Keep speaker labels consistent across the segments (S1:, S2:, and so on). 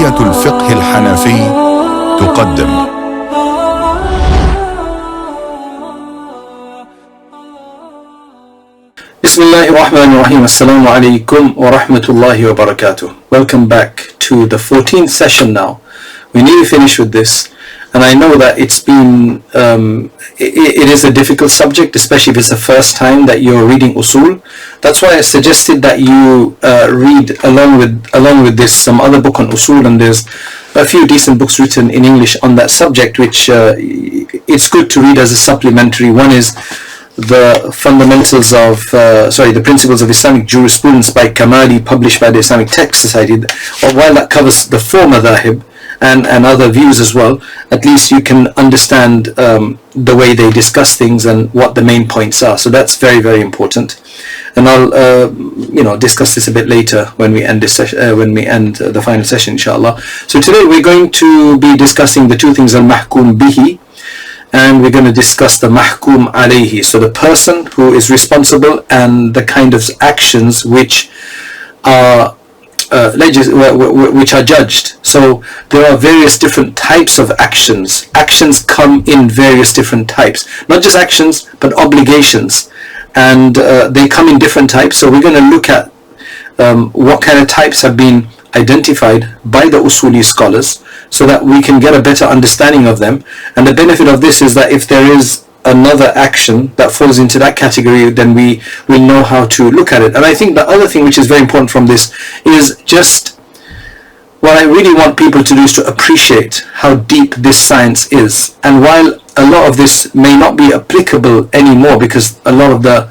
S1: كلية الفقه الحنفي تقدم
S2: Bismillahirrahmanirrahim. Assalamu alaikum wa rahmatullahi wa barakatuh. Welcome back to the 14th session now. We need to finish with this, and I know that it's been it is a difficult subject, especially if it's the first time that you're reading usul. That's why I suggested that you read along with this some other book on usul, and there's a few decent books written in English on that subject, which it's good to read as a supplementary. One is the fundamentals of the principles of Islamic jurisprudence by Kamali, published by the Islamic Text Society. While that covers the four madhahib and other views as well, at least you can understand the way they discuss things and what the main points are. So that's very, very important. And I'll discuss this a bit later when we end this the final session, inshallah. So today we're going to be discussing the two things, al-mahkum bihi, and we're going to discuss the mahkum alayhi, so the person who is responsible and the kind of actions which are judged. So there are various different types of actions. Actions come in various different types, not just actions but obligations, and they come in different types. So we're going to look at what kind of types have been identified by the usuli scholars, so that we can get a better understanding of them. And the benefit of this is that if there is another action that falls into that category, then we will know how to look at it. And I think the other thing which is very important from this is just what I really want people to do is to appreciate how deep this science is. And while a lot of this may not be applicable anymore because a lot of the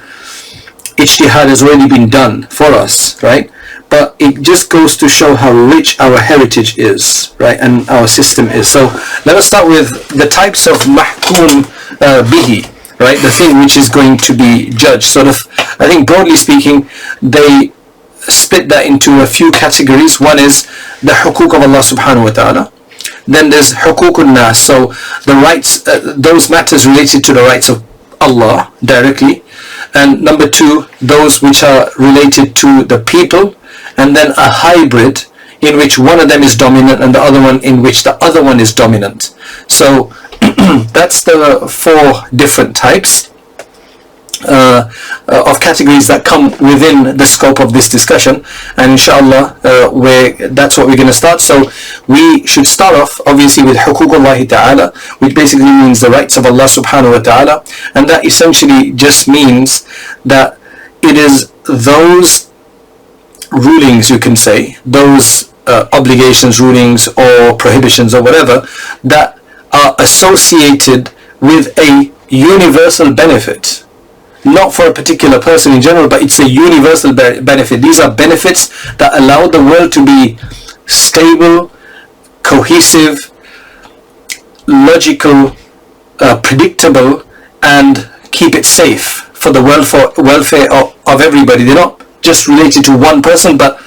S2: ijtihad has already been done for us, right? But it just goes to show how rich our heritage is, right, and our system is. So let us start with the types of mahkum bihi, right, the thing which is going to be judged. Sort of, I think broadly speaking, they split that into a few categories. One is the hukuk of Allah subhanahu wa ta'ala. Then there's hukukun nas, so the rights, those matters related to the rights of Allah directly. And number two, those which are related to the people. And then a hybrid in which one of them is dominant and the other one in which the other one is dominant. So that's the four different types of categories that come within the scope of this discussion. And inshallah, that's what we're going to start. So we should start off obviously with huququllah ta'ala, which basically means the rights of Allah subhanahu wa ta'ala. And that essentially just means that it is those rulings, you can say, those obligations, rulings or prohibitions or whatever, that are associated with a universal benefit, not for a particular person in general, but it's a universal benefit. These are benefits that allow the world to be stable, cohesive, logical, predictable, and keep it safe for the welfare of everybody. They're not just related to one person, but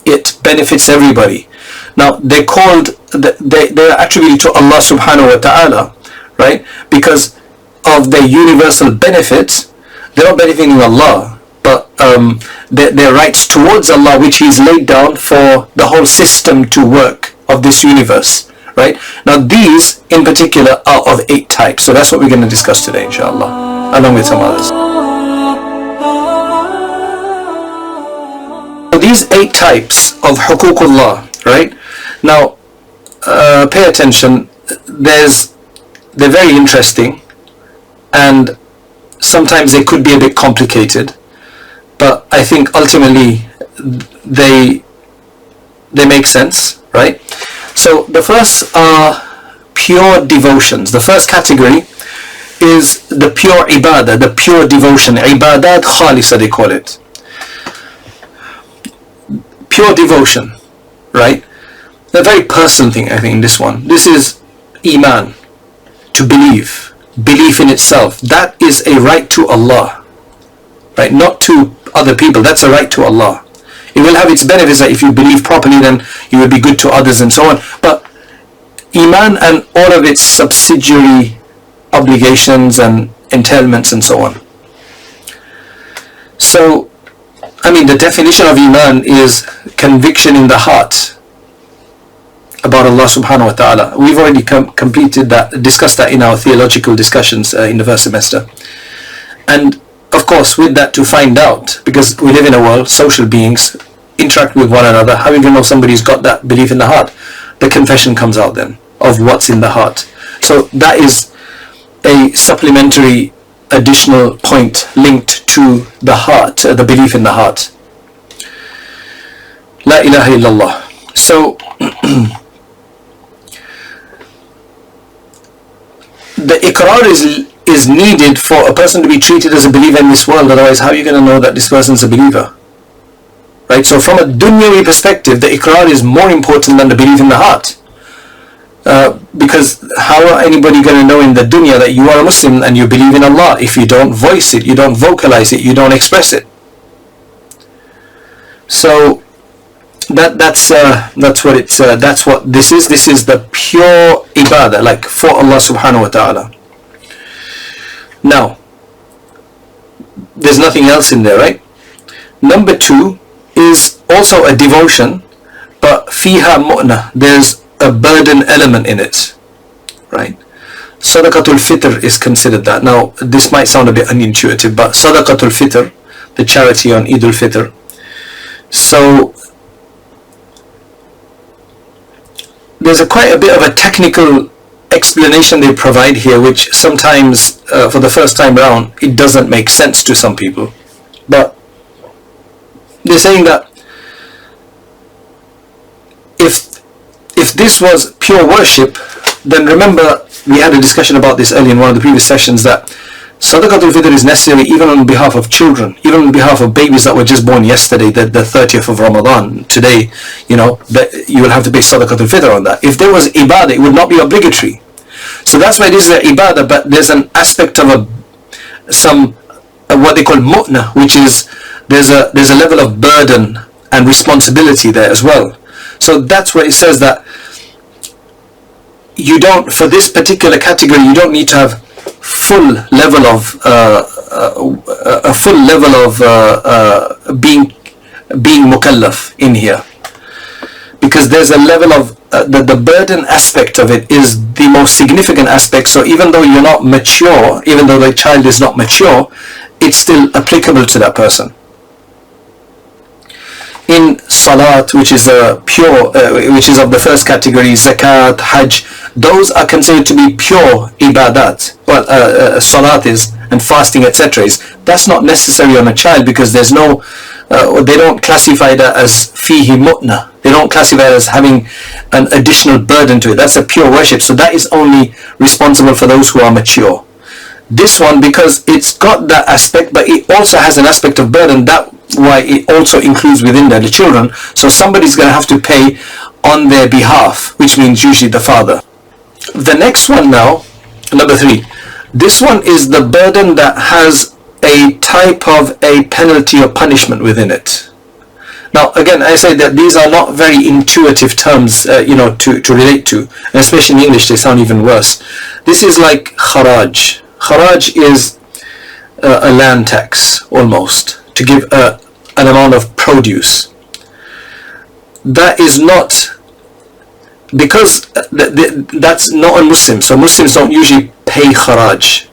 S2: it benefits everybody. Now they're attributed to Allah subhanahu wa ta'ala, right? Because of their universal benefit. They're not benefiting Allah, but their rights towards Allah, which He's laid down for the whole system to work of this universe, right? Now these in particular are of 8 types. So that's what we're going to discuss today, inshallah, along with some others. These 8 types of huququllah, right? Now, pay attention. They're very interesting, and sometimes they could be a bit complicated, but I think ultimately they make sense, right? So the first are pure devotions. The first category is the pure ibadah, the pure devotion. Ibadat khalisa, they call it. Pure devotion, right? A very personal thing, I think, this one. This is iman, to believe. Belief in itself. That is a right to Allah, right? Not to other people. That's a right to Allah. It will have its benefits that if you believe properly, then you will be good to others and so on. But iman and all of its subsidiary obligations and entailments and so on. So, I mean, the definition of iman is conviction in the heart. about Allah subhanahu wa ta'ala. We've already completed that, discussed that in our theological discussions in the first semester. And of course, with that, to find out, because we live in a world, social beings interact with one another. How are you going to know somebody's got that belief in the heart? The confession comes out then of what's in the heart. So that is a supplementary additional point linked to the heart, the belief in the heart. La ilaha illallah. So the iqrar is needed for a person to be treated as a believer in this world. Otherwise, how are you going to know that this person's a believer? Right? So from a dunyawi perspective, the iqrar is more important than the belief in the heart. Because how are anybody going to know in the dunya that you are a Muslim and you believe in Allah if you don't voice it, you don't vocalize it, you don't express it? So that's what this is. This is the pure ibadah, like for Allah subhanahu wa ta'ala. Now, there's nothing else in there, right? Number 2 is also a devotion, but fiha mu'na, there's a burden element in it, right? Sadaqatul Fitr is considered that. Now, this might sound a bit unintuitive, but Sadaqatul Fitr, the charity on Eid al-Fitr. So there's quite a bit of a technical explanation they provide here, which sometimes, for the first time around, it doesn't make sense to some people. But they're saying that if this was pure worship, then remember we had a discussion about this earlier in one of the previous sessions, that Sadaqatul Fitr is necessary even on behalf of children, even on behalf of babies that were just born yesterday, the 30th of Ramadan. Today, you know, that you will have to pay Sadaqatul Fitr on that. If there was ibadah, it would not be obligatory. So that's why this is an ibadah, but there's an aspect of what they call mu'na, which is there's a level of burden and responsibility there as well. So that's where it says that you don't, for this particular category, you don't need to have full level of being mukallaf in here, because there's a level of the burden aspect of it is the most significant aspect. So even though you're not mature, even though the child is not mature, it's still applicable to that person. In salat, which is which is of the first category, zakat, hajj, those are considered to be pure ibadat. Well, salat is, and fasting, etc. is. That's not necessary on a child, because there's no, they don't classify that as fihi mu'na. They don't classify it as having an additional burden to it. That's a pure worship. So that is only responsible for those who are mature. This one, because it's got that aspect, but it also has an aspect of burden, that why it also includes within there the children. So somebody's going to have to pay on their behalf, which means usually the father. The next one now, number 3, this one is the burden that has a type of a penalty or punishment within it. Now again, I say that these are not very intuitive terms, to relate to, and especially in English they sound even worse. This is like kharaj. Kharaj is a land tax, almost, to give an amount of produce. That is not, because that's not a Muslim, so Muslims don't usually pay kharaj.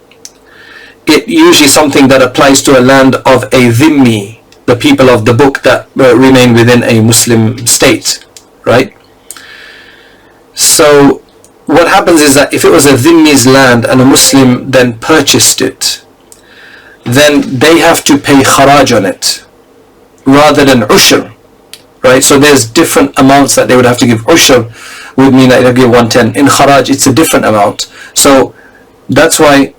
S2: It usually something that applies to a land of a dhimmi, the people of the book that remain within a Muslim state, right? So what happens is that if it was a dhimmi's land and a Muslim then purchased it, then they have to pay kharaj on it rather than ushr, right? So there's different amounts that they would have to give. Ushr would mean that they'll give 1/10. In kharaj, it's a different amount. So that's why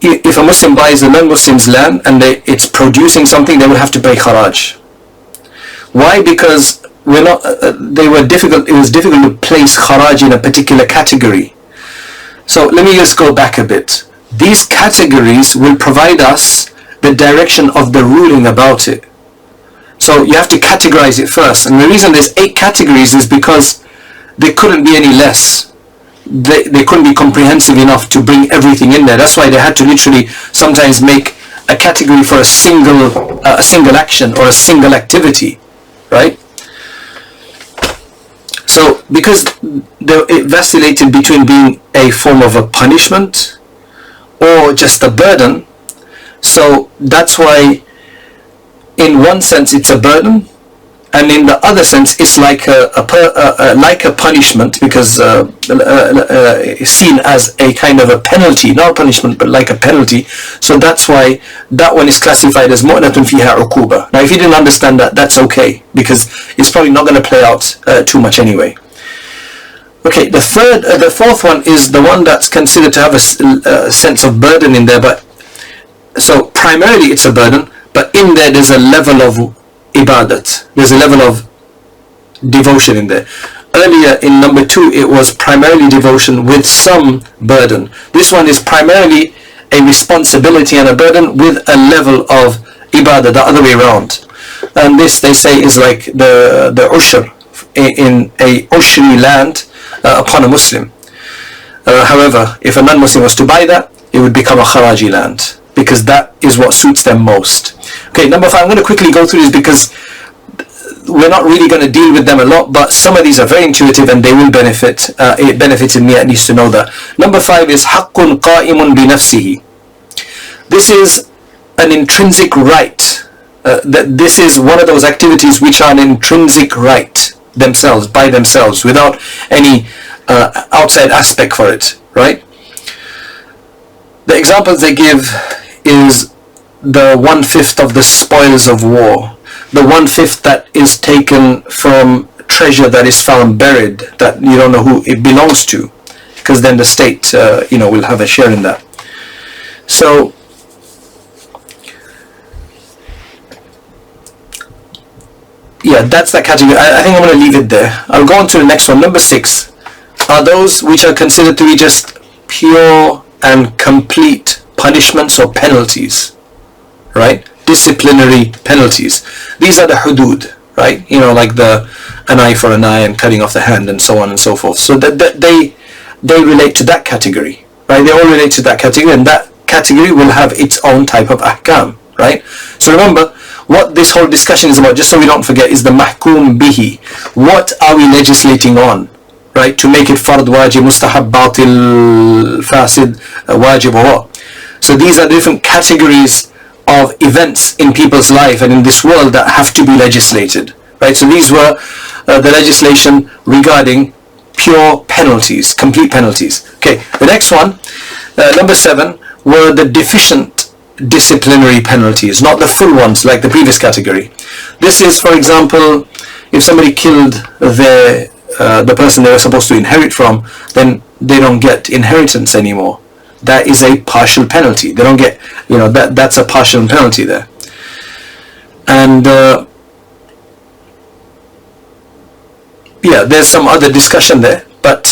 S2: if a Muslim buys a non-Muslim's land and it's producing something, they will have to pay kharaj. Why? Because it was difficult to place kharaj in a particular category. So let me just go back a bit. These categories will provide us the direction of the ruling about it. So you have to categorize it first. And the reason there's 8 categories is because there couldn't be any less. They couldn't be comprehensive enough to bring everything in there. That's why they had to literally sometimes make a category for a single action or a single activity, right? So because it vacillated between being a form of a punishment or just a burden, so that's why in one sense it's a burden, and in the other sense it's like a punishment, because it's seen as a kind of a penalty, not a punishment but like a penalty. So that's why that one is classified as mu'natun fiha uquba. Now if you didn't understand that, that's okay, because it's probably not going to play out too much anyway. Okay, the fourth one is the one that's considered to have a sense of burden in there, but so primarily it's a burden, but in there there's a level of ibadat, there's a level of devotion in there. Earlier in number 2 it was primarily devotion with some burden. This one is primarily a responsibility and a burden with a level of ibadah, the other way around. And this, they say, is like the ushr in a ushri land upon a Muslim. However, if a non-Muslim was to buy that, it would become a kharaji land, because that is what suits them most. Okay, number 5, I'm going to quickly go through this because we're not really going to deal with them a lot, but some of these are very intuitive and they will benefit. It benefited me at least to know that. Number 5 is haqqun qa'imun bi nafsihi. This is an intrinsic right. This is one of those activities which are an intrinsic right themselves, by themselves, without any outside aspect for it, right? The examples they give is the 1/5 of the spoils of war, the 1/5 that is taken from treasure that is found buried, that you don't know who it belongs to, because then the state will have a share in that. So yeah, that's that category. I think I'm going to leave it there. I'll go on to the next one. Number 6 are those which are considered to be just pure and complete punishments or penalties, right? Disciplinary penalties. These are the hudud, right? Like an eye for an eye and cutting off the hand and so on and so forth. So that they relate to that category, right? They all relate to that category, and that category will have its own type of ahkam, right? So remember, what this whole discussion is about, just so we don't forget, is the mahkum bihi. What are we legislating on, right? To make it fard, wajib, mustahab, batil, fasid, wajib, or what? So these are different categories of events in people's life and in this world that have to be legislated, right? So these were the legislation regarding pure penalties, complete penalties. Okay, the next one, number 7, were the deficient disciplinary penalties, not the full ones like the previous category. This is, for example, if somebody killed the person they were supposed to inherit from, then they don't get inheritance anymore. That is a partial penalty. They don't get, that's a partial penalty there. And yeah, there's some other discussion there, but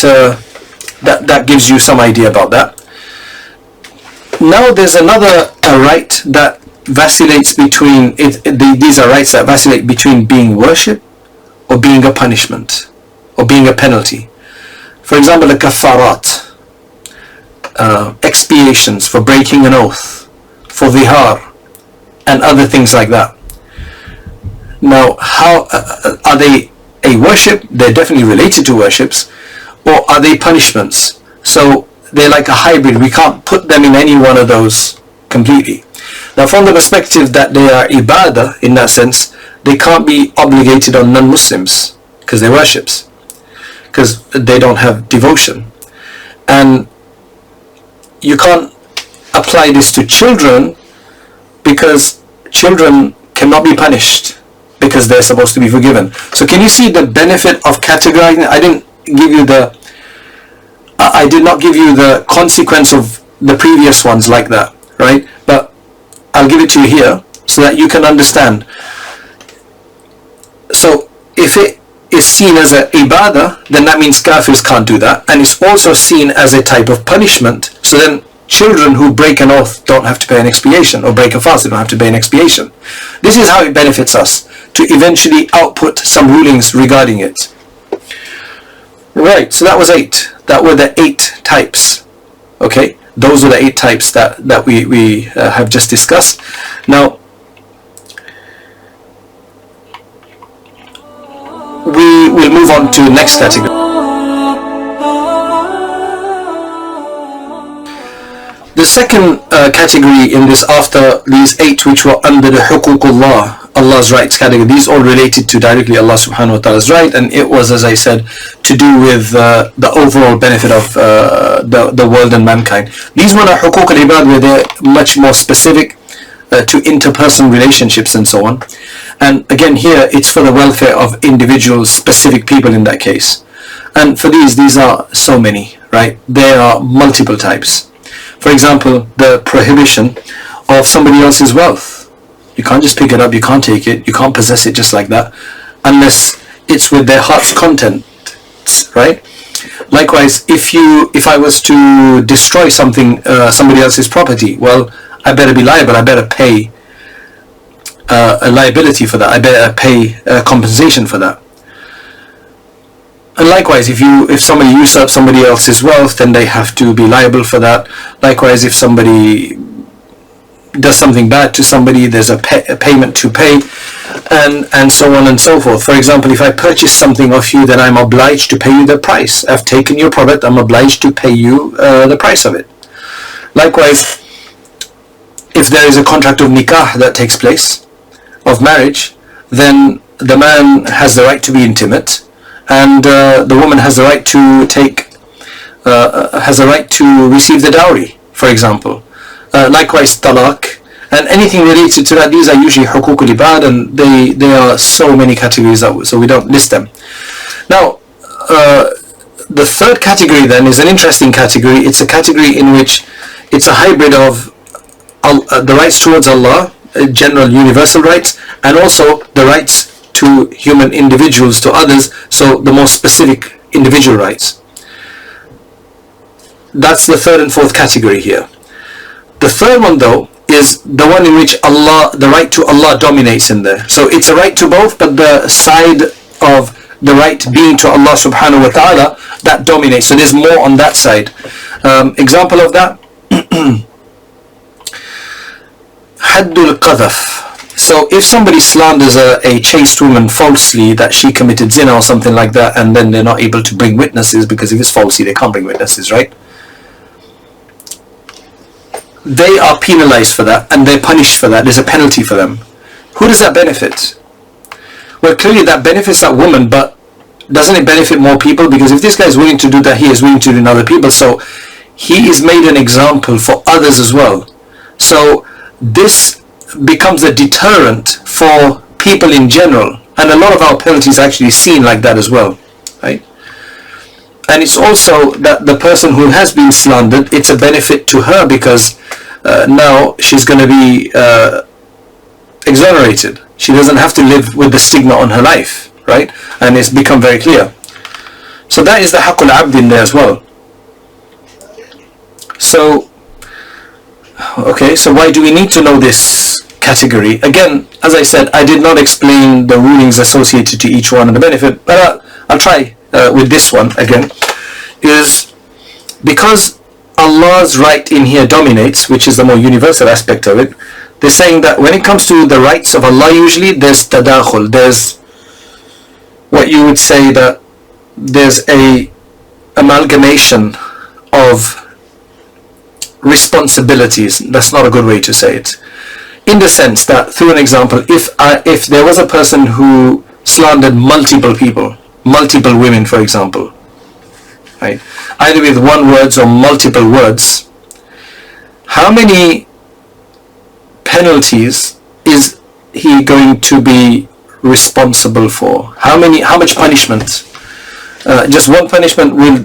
S2: that gives you some idea about that. Now there's another right that vacillates between these are rights that vacillate between being worship or being a punishment or being a penalty. For example, the kafarat, expiations for breaking an oath, for dhihar, and other things like that. Now, how are they a worship? They're definitely related to worships, or are they punishments? So they're like a hybrid. We can't put them in any one of those completely. Now, from the perspective that they are ibadah, in that sense, they can't be obligated on non-Muslims because they're worships, because they don't have devotion. And you can't apply this to children because children cannot be punished because they're supposed to be forgiven. So can you see the benefit of categorizing? I did not give you the consequence of the previous ones like that, right? But I'll give it to you here so that you can understand. So if it is seen as an ibadah, then that means kafirs can't do that, and it's also seen as a type of punishment. So then children who break an oath don't have to pay an expiation, or break a fast, they don't have to pay an expiation. This is how it benefits us, to eventually output some rulings regarding it. Right, so that was 8. That were the 8 types. Okay, those were the 8 types that we have just discussed. Now, we will move move on to the next category. The second category in this, after these 8 which were under the huququllah, Allah's rights category, these all related to directly Allah subhanahu wa ta'ala's right, and it was, as I said, to do with the overall benefit of the world and mankind. These were the huquq al-ibad, where they're much more specific to interpersonal relationships and so on. And again, here it's for the welfare of individuals, specific people in that case. And for these are so many, right? There are multiple types. For example, the prohibition of somebody else's wealth. You can't just pick it up, you can't take it, you can't possess it just like that, unless it's with their heart's content, right? Likewise, if I was to destroy something, somebody else's property, well, I better be liable, I better pay a liability for that, I better pay compensation for that. And likewise, if somebody usurps somebody else's wealth, then they have to be liable for that. Likewise, if somebody does something bad to somebody, there's a payment to pay, and so on and so forth. For example, if I purchase something of you, then I'm obliged to pay you the price. I've taken your product, I'm obliged to pay you the price of it. Likewise, if there is a contract of nikah that takes place, of marriage, then the man has the right to be intimate, and the woman has the right to receive the dowry, for example. Likewise, talaq, and anything related to that, these are usually huquq al-ibad, and they are so many categories, so we don't list them. Now, the third category then is an interesting category. It's a category in which it's a hybrid of the rights towards Allah, general universal rights, and also the rights to human individuals, to others, so the more specific individual rights. That's the third and fourth category here. The third one, though, is the one in which the right to Allah dominates in there. So it's a right to both, but the side of the right being to Allah subhanahu wa ta'ala, that dominates. So there's more on that side. Example of that, Haddul Qadhaf. So if somebody slanders a chaste woman falsely that she committed zina or something like that, and then they're not able to bring witnesses, because if it's falsely they can't bring witnesses, right? They are penalized for that, and they're punished for that. There's a penalty for them. Who does that benefit? Well, clearly that benefits that woman, but doesn't it benefit more people? Because if this guy is willing to do that, he is willing to do in other people. So he is made an example for others as well. So this becomes a deterrent for people in general, and a lot of our penalties are actually seen like that as well, right? And it's also that the person who has been slandered, it's a benefit to her, because now she's going to be exonerated. She doesn't have to live with the stigma on her life, right? And it's become very clear. So that is the haqqul abd in there as well. So, okay, so why do we need to know this category? Again, as I said, I did not explain the rulings associated to each one and the benefit, but I'll try with this one again. Is because Allah's right in here dominates, which is the more universal aspect of it. They're saying that when it comes to the rights of Allah, usually there's tadakhul, there's what you would say that there's a amalgamation of responsibilities. That's not a good way to say it, in the sense that, through an example, if there was a person who slandered multiple people, multiple women, for example, right, either with one words or multiple words, how many penalties is he going to be responsible for? How much punishment? Just one punishment will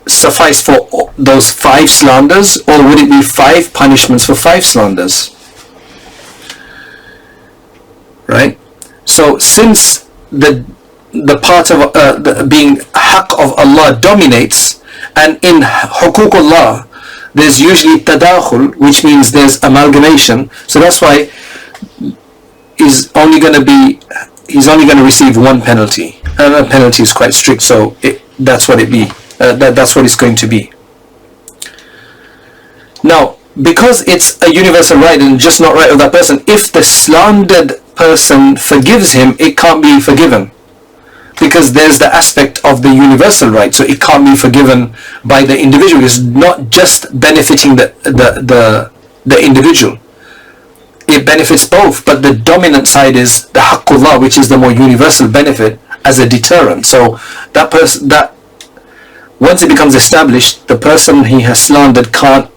S2: suffice for those 5 slanders, or would it be 5 punishments for 5 slanders? Right? So since the part of being haqq of Allah dominates, and in huququllah there's usually tadakhul, which means there's amalgamation, so that's why he's only going to receive one penalty, and that penalty is quite strict, so that's what that's what it's going to be. Now, because it's a universal right and just not right of that person, if the slandered person forgives him, it can't be forgiven. because there's the aspect of the universal right, so it can't be forgiven by the individual. It's not just benefiting the individual, it benefits both, but the dominant side is the haqqullah, which is the more universal benefit as a deterrent. So that person, that once it becomes established, the person he has slandered can't,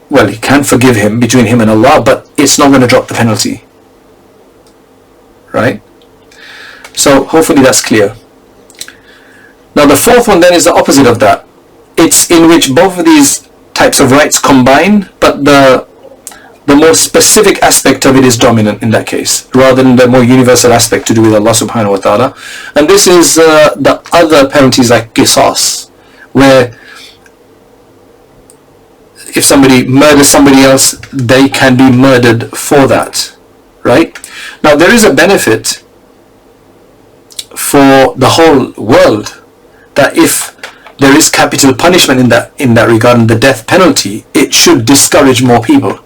S2: well, he can forgive him between him and Allah, but it's not going to drop the penalty, right? So hopefully that's clear. Now the fourth one then is the opposite of that. It's in which both of these types of rights combine, but the more specific aspect of it is dominant in that case, rather than the more universal aspect to do with Allah subhanahu wa ta'ala. And this is the other penalties like qisas, where if somebody murders somebody else, they can be murdered for that, right? Now there is a benefit for the whole world that if there is capital punishment in that regard, and the death penalty, it should discourage more people.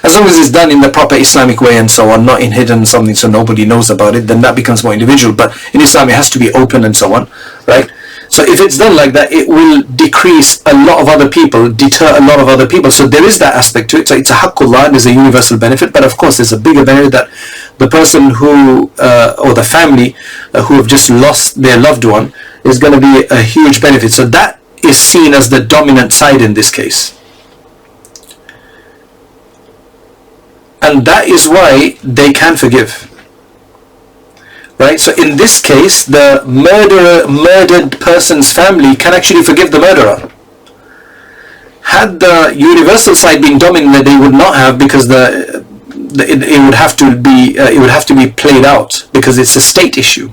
S2: As long as it's done in the proper Islamic way and so on, not in hidden something so nobody knows about it, then that becomes more individual. But in Islam it has to be open and so on, right? So if it's done like that, it will decrease a lot of other people, deter a lot of other people. So there is that aspect to it. So it's a haqqullah, and there's a universal benefit. But of course there's a bigger benefit that the person who, or the family who have just lost their loved one, is going to be a huge benefit. So that is seen as the dominant side in this case. And that is why they can forgive. Right? So in this case, the murdered person's family can actually forgive the murderer. Had the universal side been dominant, they would not have, because it would have to be played out, because it's a state issue.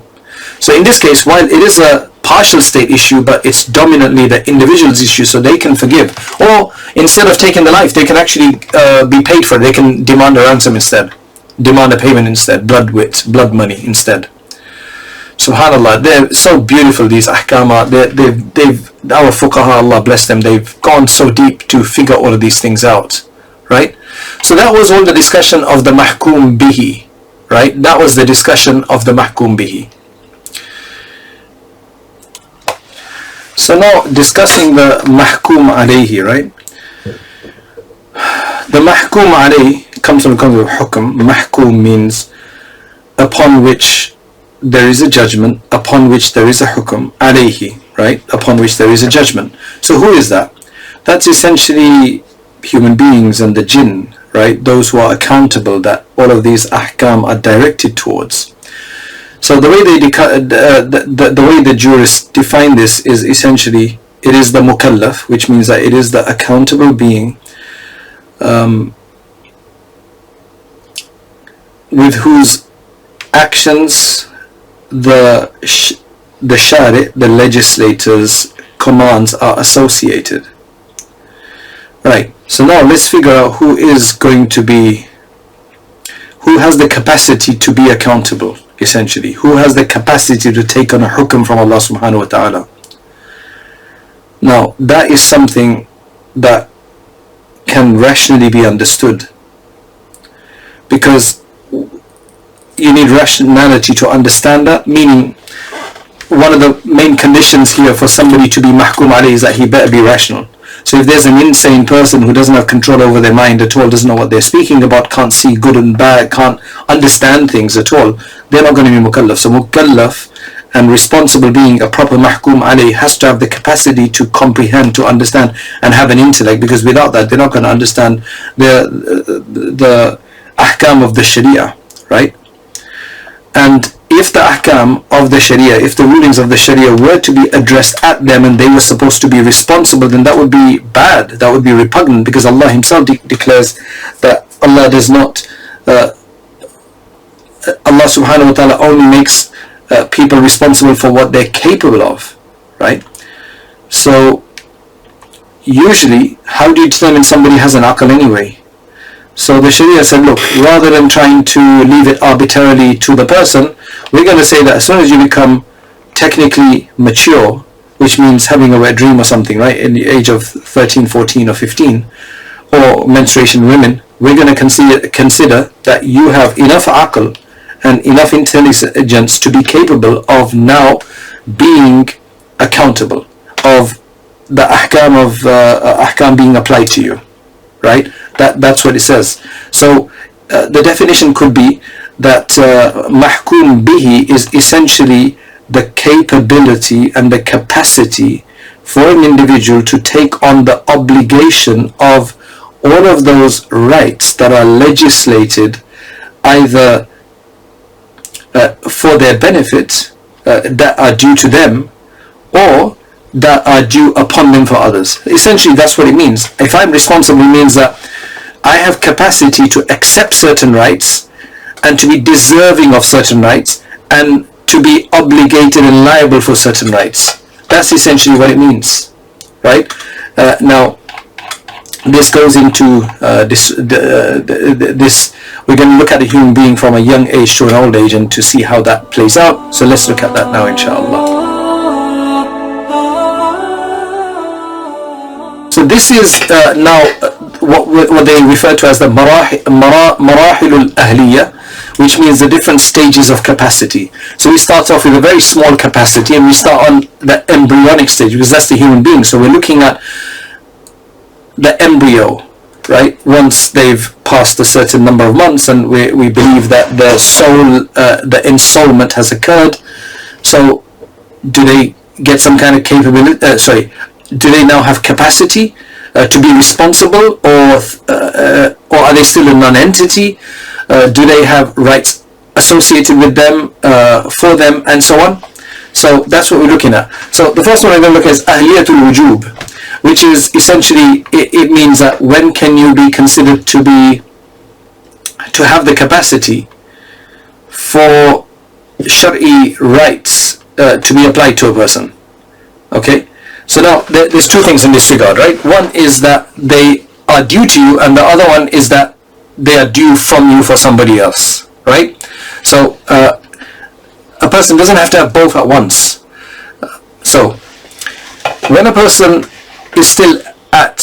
S2: So in this case, while it is a partial state issue, but it's dominantly the individual's issue, so they can forgive. Or instead of taking the life, they can actually be paid for it. They can demand a ransom instead, demand a payment instead, blood money instead. Subhanallah, they're so beautiful, these ahkamat. Our fuqaha, Allah bless them, they've gone so deep to figure all of these things out, right? So that was all the discussion of the mahkum bihi, right? That was the discussion of the mahkum bihi. So now discussing the mahkum alayhi, right? The mahkum alayhi comes from the concept of hukm. Mahkum means upon which there is a judgment, upon which there is a hukm, alayhi, right? Upon which there is a judgment. So who is that? That's essentially human beings and the jinn, right? Those who are accountable, that all of these ahkam are directed towards. So the way the way the jurists define this is essentially, it is the mukallaf, which means that it is the accountable being with whose actions the shari', the legislator's commands are associated. Right. So now let's figure out who has the capacity to be accountable. Essentially, who has the capacity to take on a hukm from Allah subhanahu wa ta'ala. Now that is something that can rationally be understood, because you need rationality to understand that. Meaning, one of the main conditions here for somebody to be mahkum alayhi is that he better be rational. So if there's an insane person who doesn't have control over their mind at all, doesn't know what they're speaking about, can't see good and bad, can't understand things at all, they're not going to be mukallaf. So mukallaf and responsible being, a proper mahkum alayhi, has to have the capacity to comprehend, to understand, and have an intellect, because without that they're not going to understand the ahkam of the sharia, right? And if the ahkam of the sharia, if the rulings of the sharia were to be addressed at them and they were supposed to be responsible, then that would be bad, that would be repugnant, because Allah himself declares that Allah does not, Allah subhanahu wa ta'ala only makes people responsible for what they're capable of, right? So usually, how do you determine somebody has an aql anyway? So the Sharia said, look, rather than trying to leave it arbitrarily to the person, we're going to say that as soon as you become technically mature, which means having a wet dream or something, right, in the age of 13, 14 or 15, or menstruation women, we're going to consider that you have enough aql and enough intelligence to be capable of now being accountable of the ahkam being applied to you, right? That's what it says. So the definition could be that mahkum bihi is essentially the capability and the capacity for an individual to take on the obligation of all of those rights that are legislated either for their benefit, that are due to them, or that are due upon them for others. Essentially, that's what it means. If I'm responsible, it means that I have capacity to accept certain rights and to be deserving of certain rights and to be obligated and liable for certain rights. That's essentially what it means, right? Now, this goes into this. We're going to look at a human being from a young age to an old age and to see how that plays out. So let's look at that now, inshallah. So this is now what they refer to as the marahilul ahliya, which means the different stages of capacity. So we start off with a very small capacity and we start on the embryonic stage, because that's the human being. So we're looking at the embryo, right? Once they've passed a certain number of months, and we believe that the soul, the ensoulment has occurred. So do they get some kind of capability? Do they now have capacity to be responsible, or are they still a non-entity? Do they have rights associated with them, for them, and so on? So that's what we're looking at. So the first one we're going to look at is ahliyatul wujub, which is essentially, it means that when can you be considered to have the capacity for Shari'i rights to be applied to a person. Okay, so now there's two things in this regard, right? One is that they are due to you, and the other one is that they are due from you for somebody else, right? So a person doesn't have to have both at once. So when a person is still at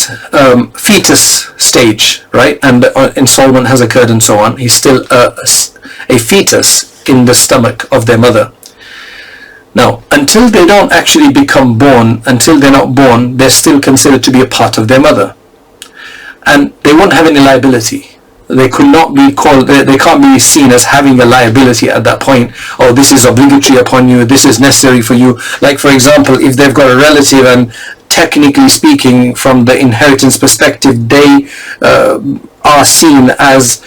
S2: fetus stage, right, and ensoulment has occurred and so on, he's still a fetus in the stomach of their mother. Now, until they don't actually become born, until they're not born, they're still considered to be a part of their mother, and they won't have any liability. They could not be called, they can't be seen as having a liability at that point. Oh, this is obligatory upon you, this is necessary for you. Like, for example, if they've got a relative and technically speaking, from the inheritance perspective, they are seen as,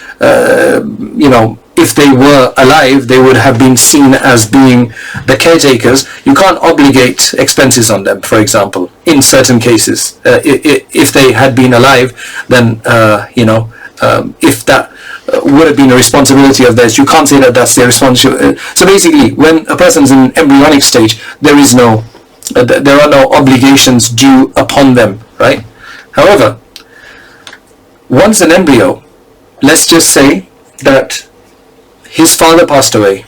S2: if they were alive, they would have been seen as being the caretakers. You can't obligate expenses on them, for example, in certain cases. If they had been alive, then, if that would have been a responsibility of theirs, you can't say that that's their responsibility. So basically, when a person's in embryonic stage, there are no obligations due upon them, right? However, once an embryo, let's just say that his father passed away.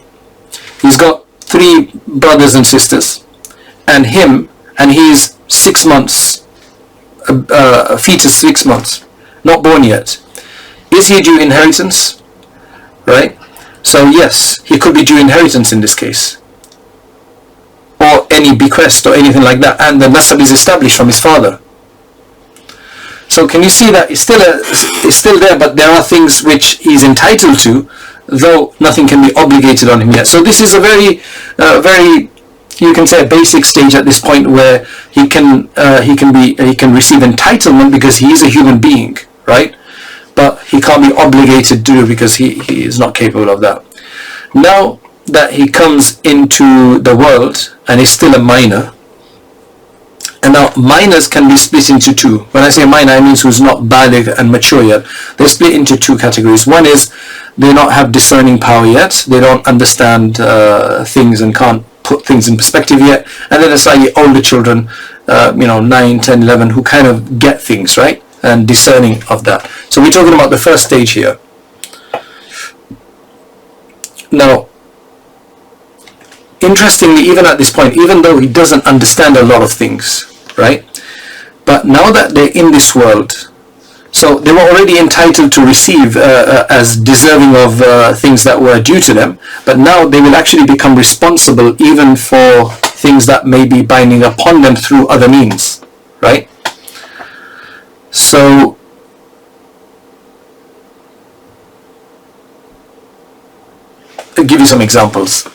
S2: He's got 3 brothers and sisters, and he's 6 months, a fetus, 6 months, not born yet. Is he due inheritance? Right? So yes, he could be due inheritance in this case, or any bequest or anything like that, and the nasab is established from his father. So can you see that it's still there, but there are things which he's entitled to, though nothing can be obligated on him yet. So this is a very, you can say, a basic stage at this point, where he can receive entitlement because he is a human being, right? But he can't be obligated to do it because he is not capable of that. Now that he comes into the world and is still a minor, and now minors can be split into 2. When I say minor, I mean who's not baligh and mature yet. They're split into 2 categories. One is they don't have discerning power yet. They don't understand things and can't put things in perspective yet. And then there's slightly older children, 9, 10, 11, who kind of get things, right? And discerning of that. So we're talking about the first stage here. Now, interestingly, even at this point, even though he doesn't understand a lot of things, right? But now that they're in this world, So they were already entitled to receive as deserving of things that were due to them, but now they will actually become responsible even for things that may be binding upon them through other means, right? So I'll give you some examples.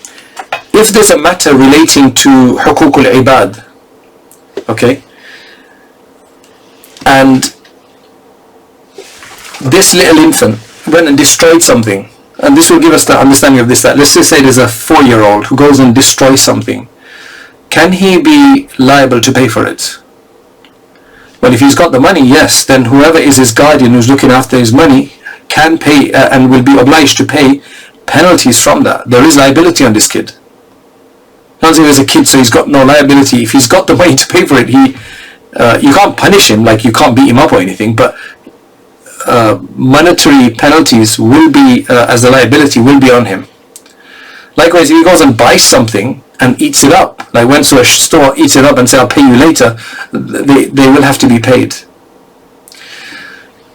S2: If there's a matter relating to حقوق العباد, okay, and this little infant went and destroyed something, and this will give us the understanding of this, that let's just say there's a 4-year-old who goes and destroys something. Can he be liable to pay for it? Well, if he's got the money, yes, then whoever is his guardian who's looking after his money can pay and will be obliged to pay penalties from that. There is liability on this kid. Not as a kid, so he's got no liability. If he's got the money to pay for it, you can't punish him, like you can't beat him up or anything, but monetary penalties will be, as the liability will be on him. Likewise, if he goes and buys something and eats it up, like went to a store, eats it up and say, I'll pay you later, they will have to be paid.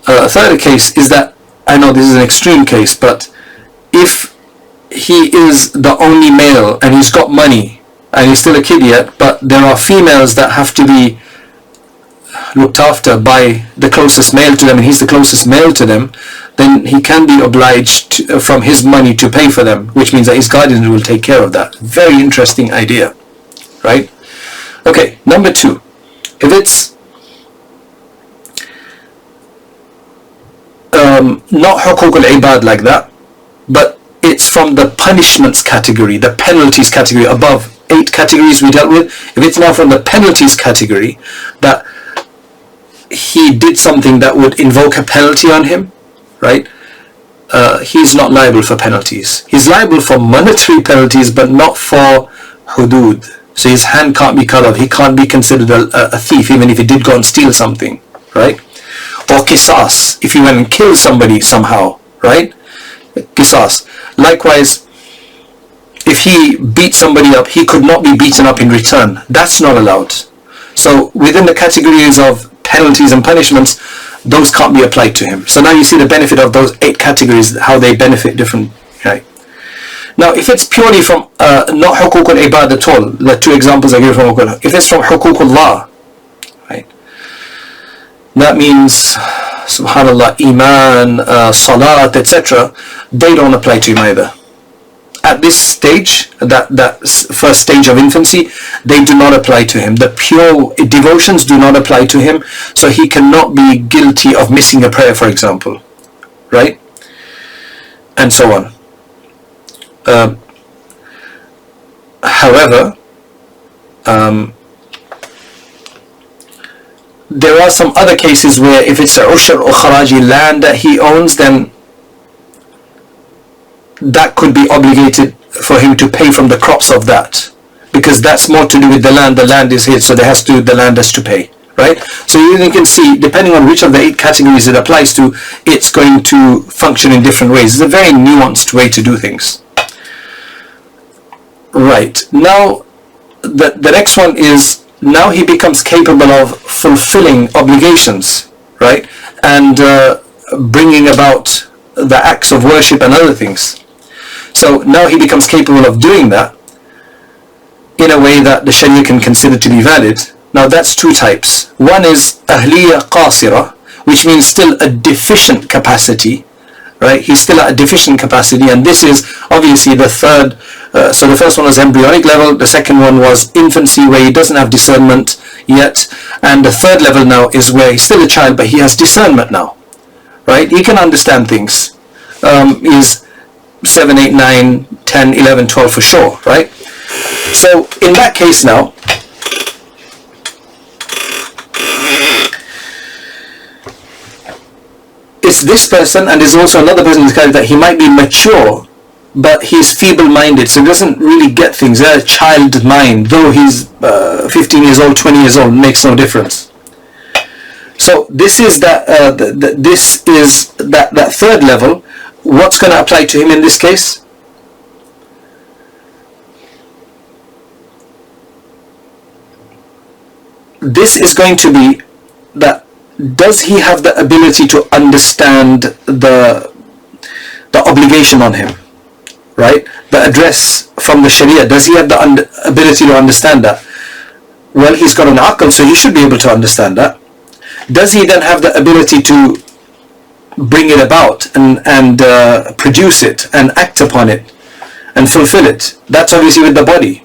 S2: A third case is that, I know this is an extreme case, but if he is the only male and he's got money and he's still a kid yet, but there are females that have to be looked after by the closest male to them and he's the closest male to them, then he can be obliged from his money to pay for them, which means that his guardian will take care of that. Very interesting idea, right? Okay, number 2, if it's not حقوق العباد like that, but it's from the punishments category, the penalties category, above 8 categories we dealt with. If it's now from the penalties category, that he did something that would invoke a penalty on him, right? He's not liable for penalties. He's liable for monetary penalties, but not for hudud. So his hand can't be cut off. He can't be considered a thief, even if he did go and steal something, right? Or qisas, if he went and killed somebody somehow, right? Qisas. Likewise, if he beat somebody up, he could not be beaten up in return. That's not allowed. So within the categories of penalties and punishments, those can't be applied to him. So now you see the benefit of those 8 categories, how they benefit different, right? Now if it's purely from not حقوق العباد at all, the 2 examples I gave from if it's from حقوق الله, right, that means subhanallah, iman, salat, etc., they don't apply to him either. At this stage, that first stage of infancy, they do not apply to him. The pure devotions do not apply to him, so he cannot be guilty of missing a prayer, for example, right? And so on. However, there are some other cases where if it's a ushr or kharaji, land that he owns, then that could be obligated for him to pay from the crops of that, because that's more to do with the land is his, so the land has to pay, right? So you can see, depending on which of the 8 categories it applies to, it's going to function in different ways. It's a very nuanced way to do things. Right, now the next one is, now he becomes capable of fulfilling obligations, right, and bringing about the acts of worship and other things. So now he becomes capable of doing that in a way that the Sharia can consider to be valid. Now that's 2 types. One is ahliya qasira, which means still a deficient capacity, right? He's still at a deficient capacity, and this is obviously the third. So the first one was embryonic level, the second one was infancy, where he doesn't have discernment yet, and the third level now is where he's still a child, but he has discernment now, right? He can understand things. He's 7, 8, 9, 10, 11, 12 for sure, right? So in that case now, it's this person, and there's also another person in this category that he might be mature, but he's feeble-minded, so he doesn't really get things. They're a child mind, though he's 15 years old, 20 years old, makes no difference. So this is that that third level. What's going to apply to him in this case? This is going to be that does he have the ability to understand the obligation on him, right? The address from the Sharia, does he have the ability to understand that? Well, he's got an aql, so he should be able to understand that. Does he then have the ability to bring it about and produce it and act upon it and fulfill it? That's obviously with the body.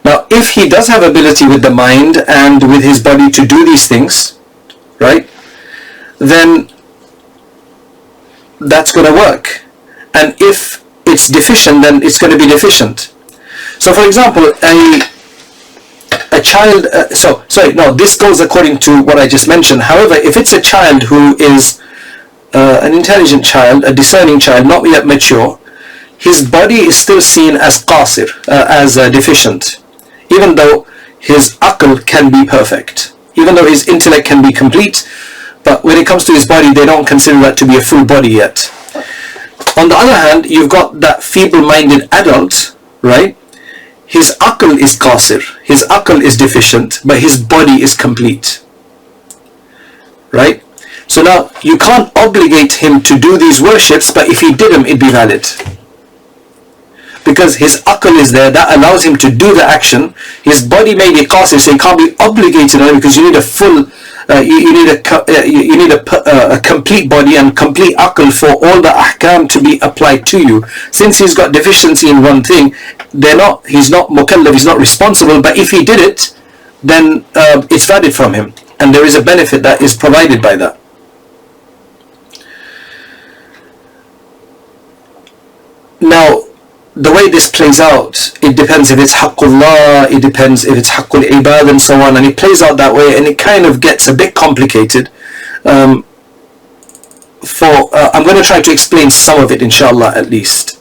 S2: Now, if he does have ability with the mind and with his body to do these things, right, then that's going to work. And if it's deficient, then it's going to be deficient. So, for example, a child, this goes according to what I just mentioned. However, if it's a child who is an intelligent child, a discerning child, not yet mature, his body is still seen as qasir, as deficient, even though his aql can be perfect, even though his intellect can be complete. But when it comes to his body, they don't consider that to be a full body yet. On the other hand, you've got that feeble-minded adult, right? His aql is qasir, his aql is deficient, but his body is complete, right? So now, you can't obligate him to do these worships, but if he did them, it'd be valid. Because his aql is there, that allows him to do the action. His body may be qasir, so he can't be obligated on it, because you need a full, you need a complete body and complete aql for all the ahkam to be applied to you. Since he's got deficiency in one thing, he's not mukallaf, he's not responsible, but if he did it, then it's valid from him, and there is a benefit that is provided by that. Now, the way this plays out, it depends if it's haqqullah, it depends if it's haqqul ibad and so on, and it plays out that way, and it kind of gets a bit complicated. I'm going to try to explain some of it, inshallah, at least.